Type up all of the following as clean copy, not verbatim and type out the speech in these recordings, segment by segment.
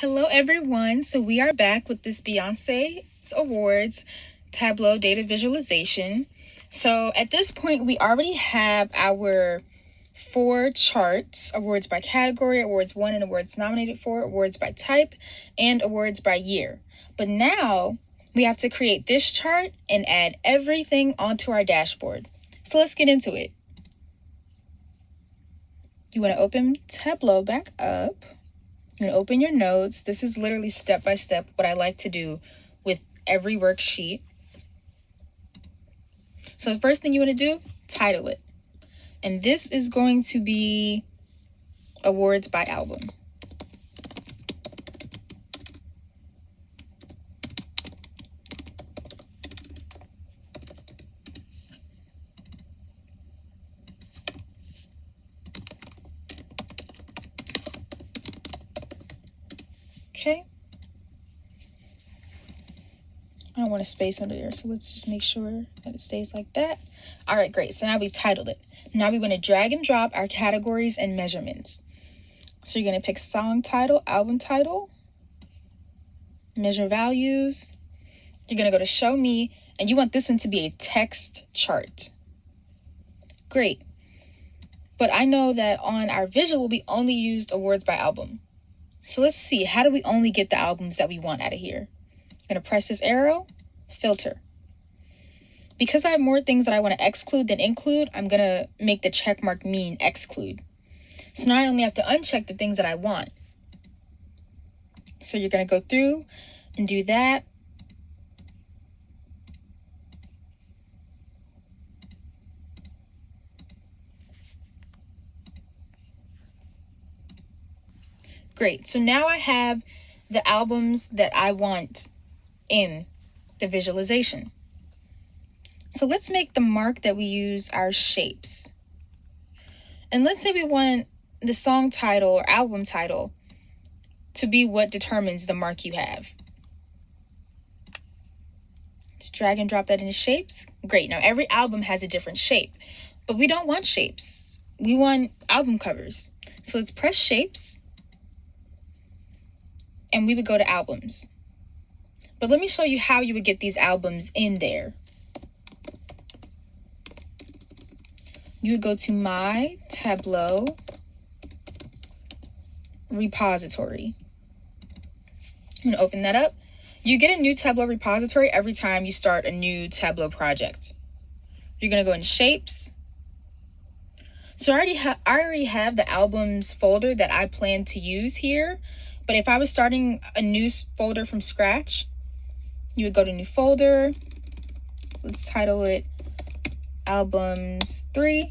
Hello everyone, so we are back with this Beyonce Awards Tableau data visualization. So at this point we already have our 4 charts: awards by category, awards won and awards nominated for, awards by type, and awards by year. But now we have to create this chart and add everything onto our dashboard. So let's get into it. You want to open Tableau back up. You're going to open your notes. This is literally step by step what I like to do with every worksheet. So the first thing you want to do, title it. And this is going to be awards by album. Okay. I don't want a space under there, so let's just make sure that it stays like that. All right, great. So now we've titled it. Now we want to drag and drop our categories and measurements. So you're going to pick song title, album title, measure values. You're going to go to show me, and you want this one to be a text chart. Great. But I know that on our visual, we only used awards by album. So let's see, how do we only get the albums that we want out of here? I'm going to press this arrow, filter. Because I have more things that I want to exclude than include, I'm going to make the check mark mean exclude. So now I only have to uncheck the things that I want. So you're going to go through and do that. Great. So now I have the albums that I want in the visualization. So let's make the mark that we use our shapes. And let's say we want the song title or album title to be what determines the mark you have. Let's drag and drop that into shapes. Great. Now every album has a different shape, but we don't want shapes. We want album covers. So let's press shapes. And we would go to albums. But let me show you how you would get these albums in there. You would go to My Tableau Repository. I'm going to open that up. You get a new Tableau repository every time you start a new Tableau project. You're going to go in Shapes. So I already have the albums folder that I plan to use here. But if I was starting a new folder from scratch, you would go to new folder. Let's title it Albums 3.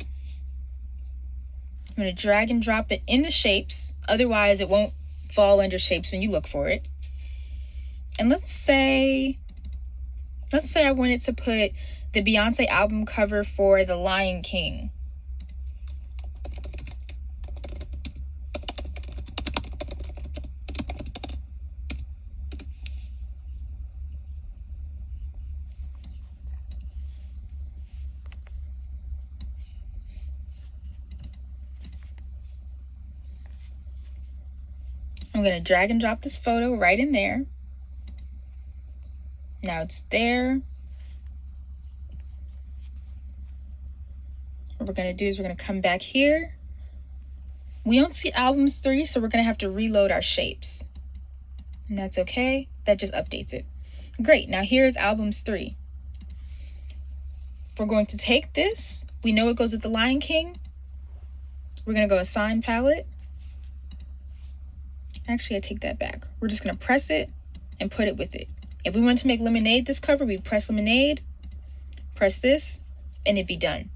I'm going to drag and drop it in the shapes. Otherwise, it won't fall under shapes when you look for it. And let's say I wanted to put the Beyonce album cover for The Lion King. I'm going to drag and drop this photo right in there. Now it's there. What we're going to do is we're going to come back here. We don't see albums 3, so we're going to have to reload our shapes. And that's okay. That just updates it. Great. Now here's albums 3. We're going to take this. We know it goes with The Lion King. We're going to go assign palette. Actually, I take that back. We're just going to press it and put it with it. If we want to make Lemonade this cover, we'd press Lemonade, press this, and it'd be done.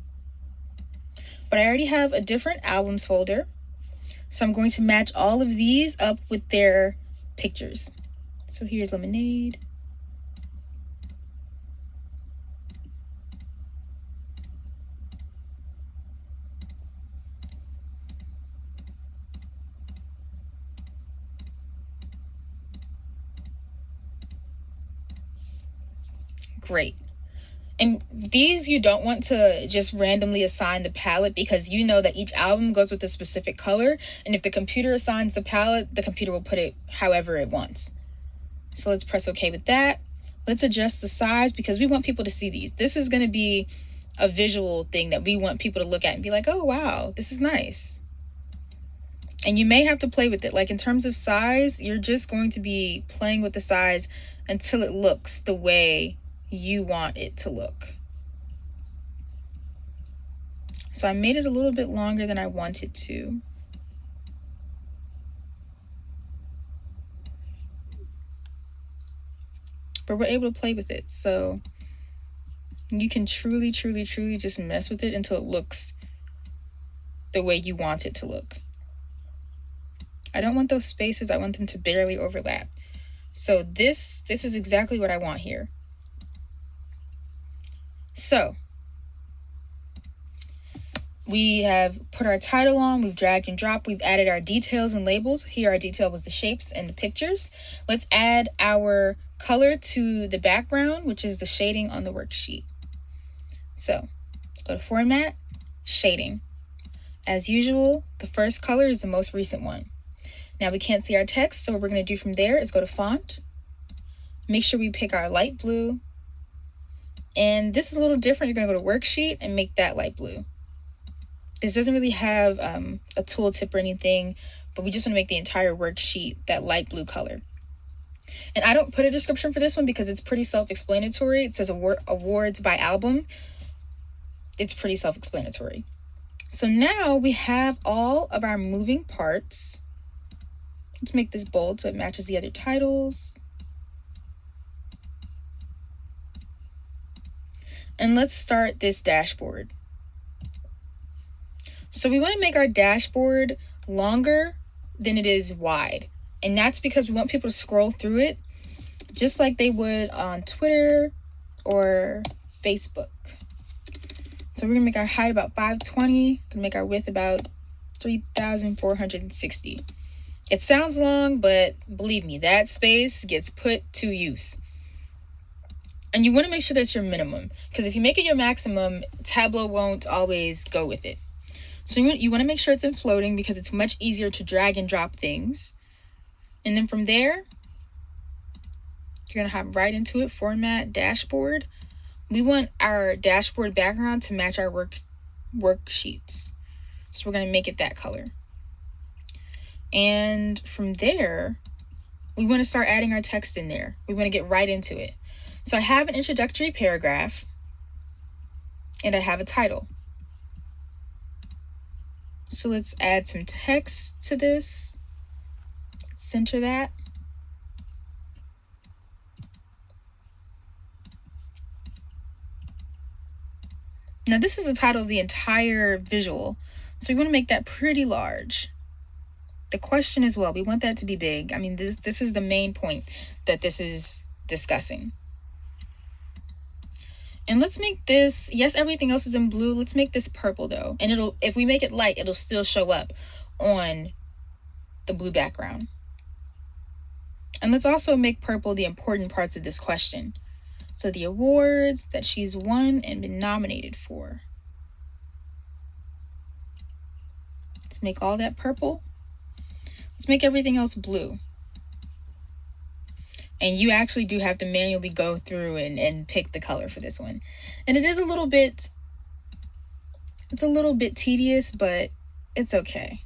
But I already have a different albums folder. So I'm going to match all of these up with their pictures. So here's Lemonade. Great. And these you don't want to just randomly assign the palette, because you know that each album goes with a specific color. And if the computer assigns the palette, the computer will put it however it wants. So let's press OK with that. Let's adjust the size because we want people to see these. This is going to be a visual thing that we want people to look at and be like, oh, wow, this is nice. And you may have to play with it. Like in terms of size, you're just going to be playing with the size until it looks the way you want it to look. So I made it a little bit longer than I wanted to. But we're able to play with it. So you can truly, truly, truly just mess with it until it looks the way you want it to look. I don't want those spaces. I want them to barely overlap. So this is exactly what I want here. So we have put our title on, we've dragged and dropped, we've added our details and labels. Here our detail was the shapes and the pictures. Let's add our color to the background, which is the shading on the worksheet. So go to Format, Shading. As usual, the first color is the most recent one. Now we can't see our text, so what we're going to do from there is go to Font. Make sure we pick our light blue. And this is a little different. You're going to go to Worksheet and make that light blue. This doesn't really have a tooltip or anything, but we just want to make the entire worksheet that light blue color. And I don't put a description for this one because it's pretty self-explanatory. It says awards by album. It's pretty self-explanatory. So now we have all of our moving parts. Let's make this bold so it matches the other titles. And let's start this dashboard. So we want to make our dashboard longer than it is wide. And that's because we want people to scroll through it just like they would on Twitter or Facebook. So we're going to make our height about 520. Going to make our width about 3,460. It sounds long, but believe me, that space gets put to use. And you want to make sure that's your minimum, because if you make it your maximum, Tableau won't always go with it. So you want to make sure it's in floating because it's much easier to drag and drop things. And then from there, you're going to hop right into it, Format, Dashboard. We want our dashboard background to match our worksheets. So we're going to make it that color. And from there, we want to start adding our text in there. We want to get right into it. So I have an introductory paragraph and I have a title. So let's add some text to this. Center that. Now this is the title of the entire visual. So we want to make that pretty large. The question as well, we want that to be big. I mean, this is the main point that this is discussing. And let's make this, yes, everything else is in blue. Let's make this purple though. And if we make it light, it'll still show up on the blue background. And let's also make purple the important parts of this question. So the awards that she's won and been nominated for. Let's make all that purple. Let's make everything else blue. And you actually do have to manually go through and pick the color for this one. And it is a little bit tedious, but it's okay.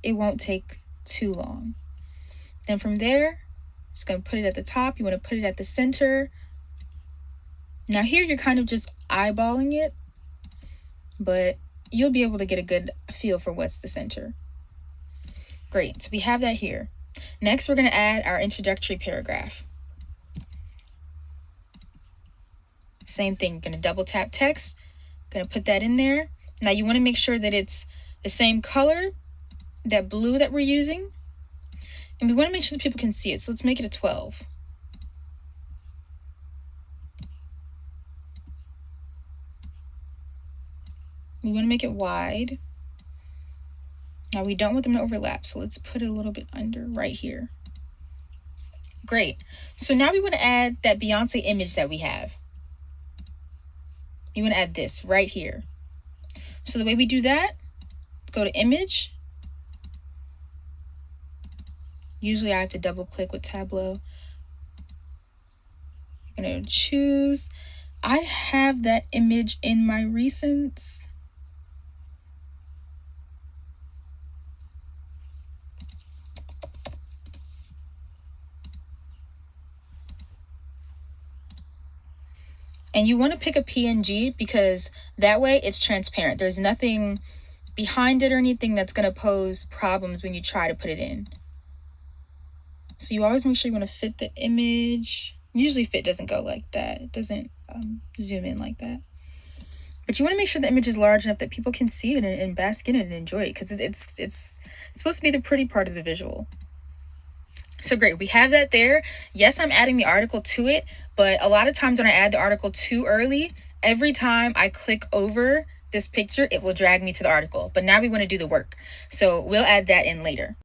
It won't take too long. Then from there, just going to put it at the top. You want to put it at the center. Now here you're kind of just eyeballing it, but you'll be able to get a good feel for what's the center. Great, so we have that here. Next, we're going to add our introductory paragraph. Same thing, going to double tap text, going to put that in there. Now you want to make sure that it's the same color, that blue that we're using. And we want to make sure that people can see it. So let's make it a 12. We want to make it wide. Now we don't want them to overlap, so let's put it a little bit under right here. Great. So now we want to add that Beyonce image that we have. You want to add this right here. So the way we do that, go to image. Usually I have to double click with Tableau. You're going to choose. I have that image in my recents. And you want to pick a PNG because that way it's transparent. There's nothing behind it or anything that's going to pose problems when you try to put it in. So you always make sure you want to fit the image. Usually fit doesn't go like that. It doesn't zoom in like that. But you want to make sure the image is large enough that people can see it and bask in it and enjoy it, because it's supposed to be the pretty part of the visual. So great, we have that there. Yes, I'm adding the article to it, but a lot of times when I add the article too early, every time I click over this picture, it will drag me to the article. But now we want to do the work. So we'll add that in later.